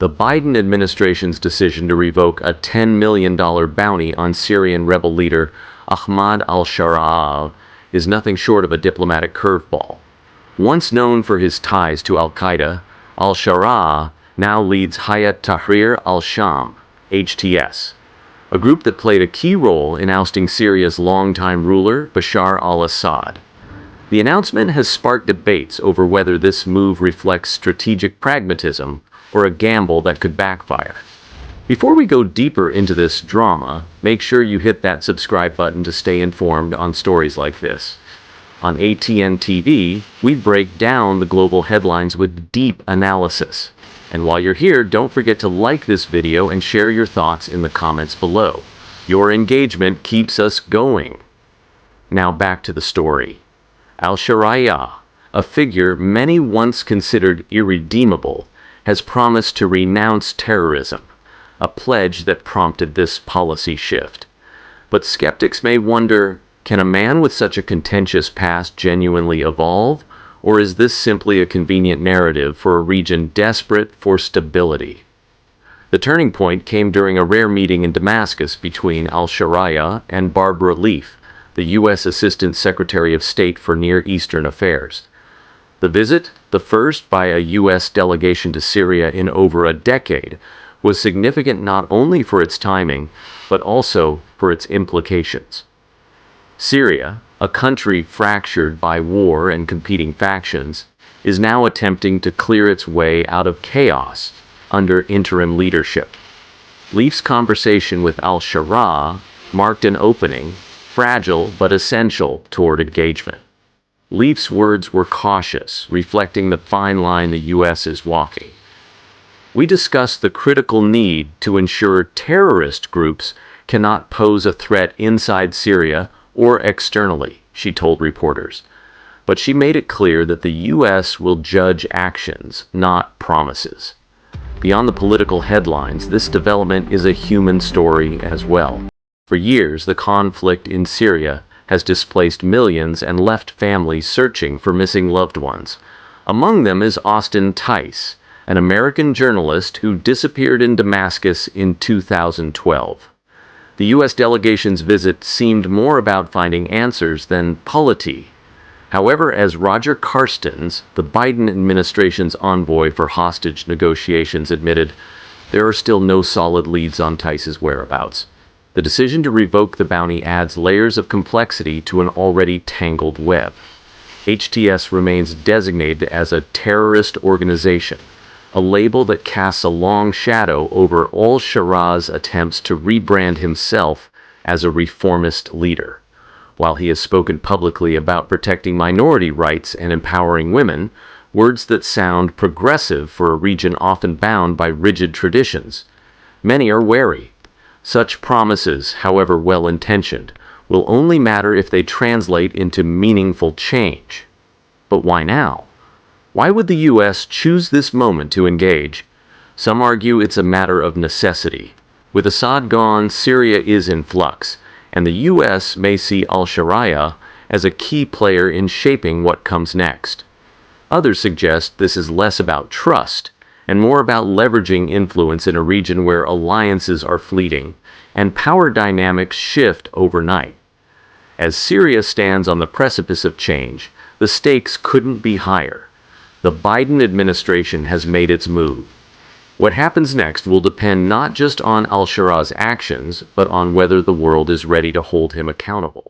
The Biden administration's decision to revoke a $10 million bounty on Syrian rebel leader Ahmad al-Sharaa is nothing short of a diplomatic curveball. Once known for his ties to al-Qaida, al-Sharaa now leads Hayat Tahrir al-Sham, HTS, a group that played a key role in ousting Syria's longtime ruler, Bashar al-Assad. The announcement has sparked debates over whether this move reflects strategic pragmatism or a gamble that could backfire. Before we go deeper into this drama, make sure you hit that subscribe button to stay informed on stories like this. On ATN TV, we break down the global headlines with deep analysis. And while you're here, don't forget to like this video and share your thoughts in the comments below. Your engagement keeps us going. Now back to the story. Al-Sharaa, a figure many once considered irredeemable, has promised to renounce terrorism, a pledge that prompted this policy shift. But skeptics may wonder, can a man with such a contentious past genuinely evolve, or is this simply a convenient narrative for a region desperate for stability? The turning point came during a rare meeting in Damascus between al-Sharaa and Barbara Leaf, the U.S. Assistant Secretary of State for Near Eastern Affairs. The visit, the first by a U.S. delegation to Syria in over a decade, was significant not only for its timing, but also for its implications. Syria, a country fractured by war and competing factions, is now attempting to clear its way out of chaos under interim leadership. Leaf's conversation with al-Sharaa marked an opening, fragile but essential, toward engagement. Leaf's words were cautious, reflecting the fine line the U.S. is walking. We discussed the critical need to ensure terrorist groups cannot pose a threat inside Syria or externally, she told reporters. But she made it clear that the U.S. will judge actions, not promises. Beyond the political headlines, this development is a human story as well. For years, the conflict in Syria has displaced millions and left families searching for missing loved ones. Among them is Austin Tice, an American journalist who disappeared in Damascus in 2012. The U.S. delegation's visit seemed more about finding answers than polity. However, as Roger Carstens, the Biden administration's envoy for hostage negotiations, admitted, there are still no solid leads on Tice's whereabouts. The decision to revoke the bounty adds layers of complexity to an already tangled web. HTS remains designated as a terrorist organization, a label that casts a long shadow over al-Sharaa's attempts to rebrand himself as a reformist leader. While he has spoken publicly about protecting minority rights and empowering women, words that sound progressive for a region often bound by rigid traditions, many are wary. Such promises, however well-intentioned, will only matter if they translate into meaningful change. But why now? Why would the U.S. choose this moment to engage? Some argue it's a matter of necessity. With Assad gone, Syria is in flux, and the U.S. may see al-Sharaa as a key player in shaping what comes next. Others suggest this is less about trust and more about leveraging influence in a region where alliances are fleeting and power dynamics shift overnight. As Syria stands on the precipice of change, the stakes couldn't be higher. The Biden administration has made its move. What happens next will depend not just on al-Sharaa's actions, but on whether the world is ready to hold him accountable.